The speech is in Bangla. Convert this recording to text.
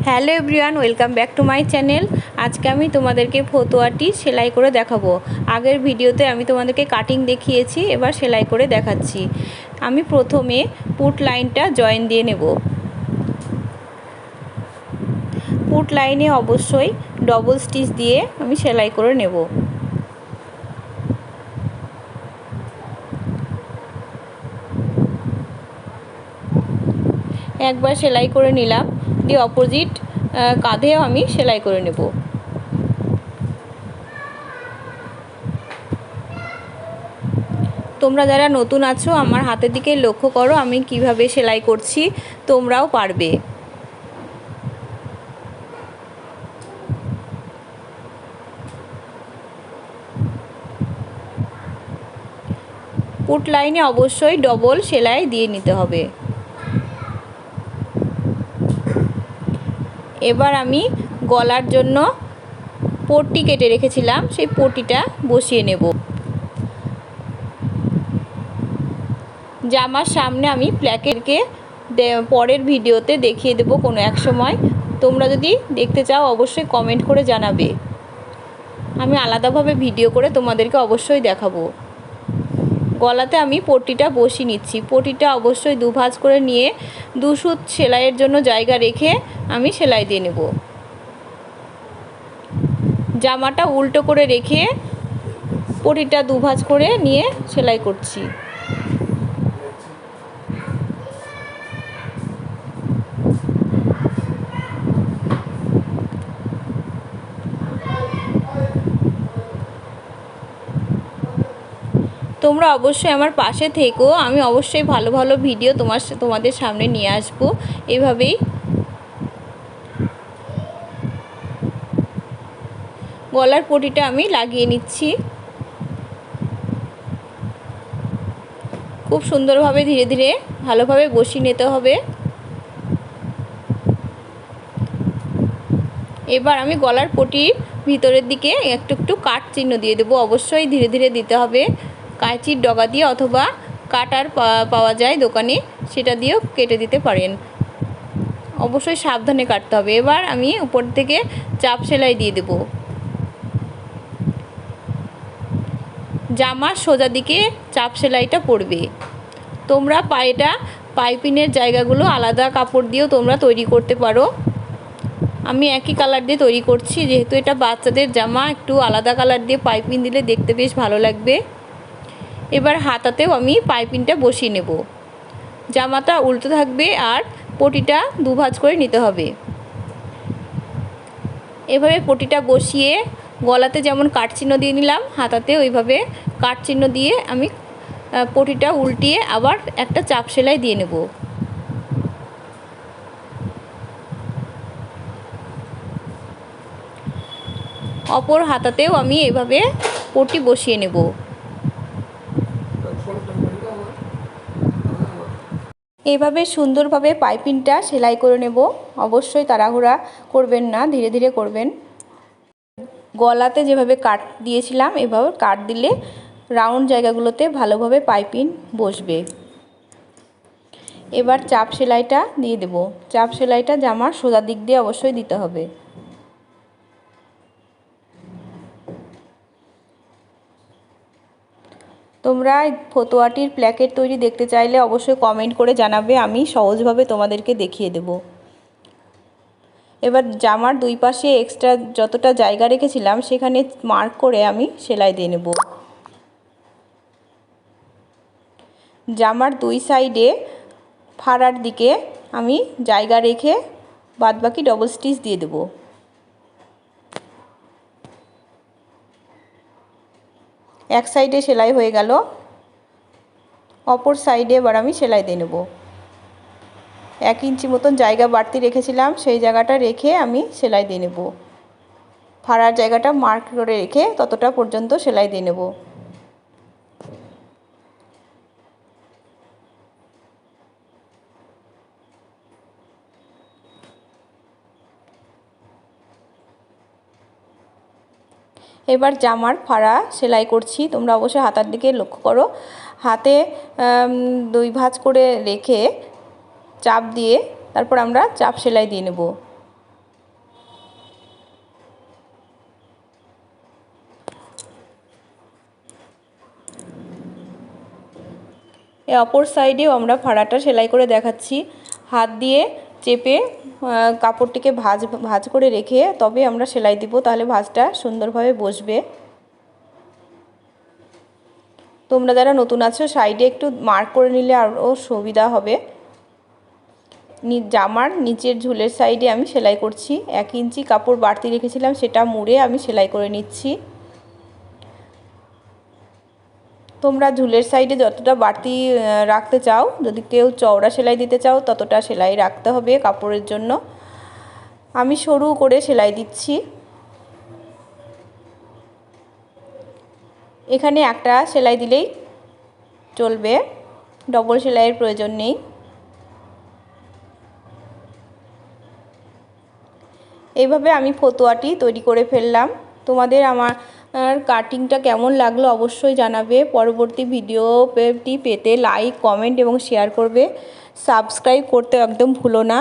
Hello everyone, welcome back to my channel. আজকে আমি তোমাদেরকে ফতুয়াটি সেলাই করে দেখাবো। আগের ভিডিওতে আমি তোমাদেরকে কাটিং দেখিয়েছি, এবার সেলাই করে দেখাচ্ছি। আমি প্রথমে পুট লাইনটা জয়েন দিয়ে নেব। পুট লাইনে অবশ্যই ডবল স্টিচ দিয়ে আমি সেলাই করে নেব। একবার সেলাই করে নিলাম, দিয়ে অপোজিট কাঁধেও আমি সেলাই করে নেব। তোমরা যারা নতুন আছো আমার হাতের দিকে লক্ষ্য করো, আমি কিভাবে সেলাই করছি, তোমরাও পারবে। পুট লাইনে অবশ্যই ডবল সেলাই দিয়ে নিতে হবে। এবার আমি গলার জন্য পট্টি কেটে রেখেছিলাম, সেই পট্টিটা বসিয়ে নেব। জামার সামনে আমি প্ল্যাকেটকে পরের ভিডিওতে দেখিয়ে দেব কোনো এক সময়। তোমরা যদি দেখতে চাও অবশ্যই কমেন্ট করে জানাবে, আমি আলাদাভাবে ভিডিও করে তোমাদেরকে অবশ্যই দেখাবো। গলাতে আমি পট্টিটা বসিয়ে নিচ্ছি। পট্টিটা অবশ্যই দুভাঁজ করে নিয়ে 2 সুত সেলাইয়ের জন্য জায়গা রেখে আমি সেলাই দিয়ে নেব। জামাটা উল্টো করে রেখে পট্টিটা দুভাঁজ করে নিয়ে সেলাই করছি। তোমরা অবশ্যই আমার পাশে থেকো, আমি অবশ্যই ভালো ভালো ভিডিও তোমাদের সামনে নিয়ে আসবো। এভাবেই গলার পট্টিটা আমি লাগিয়ে নিচ্ছি। খুব সুন্দরভাবে ধীরে ধীরে ভালোভাবে বসিয়ে নিতে হবে। এবার আমি গলার পট্টির ভিতরের দিকে একটু একটু কাট চিহ্ন দিয়ে দেবো। অবশ্যই ধীরে ধীরে দিতে হবে। কাঁচির ডগা দিয়ে অথবা কাটার পাওয়া যায় দোকানে, সেটা দিয়েও কেটে দিতে পারেন। অবশ্যই সাবধানে কাটতে হবে। এবার আমি উপর থেকে চাপ সেলাই দিয়ে দেব। জামার সোজা দিকে চাপ সেলাইটা পড়বে। তোমরা পাইপিনের জায়গাগুলো আলাদা কাপড় দিয়েও তোমরা তৈরি করতে পারো। আমি একই কালার দিয়ে তৈরি করছি, যেহেতু এটা বাচ্চাদের জামা, একটু আলাদা কালার দিয়ে পাইপিন দিলে দেখতে বেশ ভালো লাগবে। এবার হাতাতেও আমি পাইপিনটা বসিয়ে নেব। জামাটা উল্টো থাকবে আর পটিটা দুভাঁজ করে নিতে হবে। এভাবে পটিটা বসিয়ে গলাতে যেমন কাটচিহ্ন দিয়ে নিলাম, হাতাতে ওইভাবে কাটচিহ্ন দিয়ে আমি পটিটা উল্টিয়ে আবার একটা চাপ সেলাই দিয়ে নেব। অপর হাতাতেও আমি এভাবে পটি বসিয়ে নেব। এভাবে সুন্দরভাবে পাইপিংটা সেলাই করে নেব। অবশ্যই তাড়াহুড়া করবেন না, ধীরে ধীরে করবেন। গলাতে যেভাবে কাট দিয়েছিলাম এভাবে কাট দিলে রাউন্ড জায়গাগুলোতে ভালোভাবে পাইপিং বসবে। এবার চাপ সেলাইটা দিয়ে দেব। চাপ সেলাইটা জামার সোজা দিক দিয়ে অবশ্যই দিতে হবে। তোমরা ফতুয়াটির প্ল্যাকেট তৈরি দেখতে চাইলে অবশ্যই কমেন্ট করে জানাবে, আমি সহজভাবে তোমাদেরকে দেখিয়ে দেব। এবার জামার দুই পাশে এক্সট্রা যতটা জায়গা রেখেছিলাম সেখানে মার্ক করে আমি সেলাই দিয়ে নেব। জামার দুই সাইডে ফাড়ার দিকে আমি জায়গা রেখে বাদবাকি ডবল স্টিচ দিয়ে দেব। এক সাইডে সেলাই হয়ে গেল, অপর সাইডে এবার আমি সেলাই দিয়ে নেব। 1 ইঞ্চি মতন জায়গা বাড়তি রেখেছিলাম, সেই জায়গাটা রেখে আমি সেলাই দিয়ে নেব। ফাড়ার জায়গাটা মার্ক করে রেখে ততটা পর্যন্ত সেলাই দিয়ে নেব। এবার জামার ফাড়া সেলাই করছি। তোমরা অবশ্যই হাতার দিকে লক্ষ্য করো। হাতে 2 ভাঁজ করে রেখে চাপ দিয়ে তারপর আমরা চাপ সেলাই দিয়ে নেব। অপর সাইডেও আমরা ফাড়াটা সেলাই করে দেখাচ্ছি। হাত দিয়ে চেপে কাপড়টিকে ভাঁজ করে রেখে তবে আমরা সেলাই দিব, তাহলে ভাঁজটা সুন্দরভাবে বসবে। তোমরা যারা নতুন আছো সাইডে একটু মার্ক করে নিলে আরও সুবিধা হবে। জামার নিচের ঝুলের সাইডে আমি সেলাই করছি। 1 ইঞ্চি কাপড় বাড়তি রেখেছিলাম, সেটা মুড়ে আমি সেলাই করে নিচ্ছি। তোমরা ঝুলের সাইডে যতটা বাড়তি রাখতে চাও, যদি কেউ চওড়া সেলাই দিতে চাও ততটা সেলাই রাখতে হবে কাপড়ের জন্য। আমি সরু করে সেলাই দিচ্ছি। এখানে একটা সেলাই দিলেই চলবে, ডবল সেলাইয়ের প্রয়োজন নেই। এইভাবে আমি ফতুয়াটি তৈরি করে ফেললাম। তোমাদের আমার কাটিংটা কেমন লাগলো অবশ্যই জানাবে। পরবর্তী ভিডিওটি পেতে লাইক, কমেন্ট এবং শেয়ার করবে। সাবস্ক্রাইব করতে একদম ভুলো না।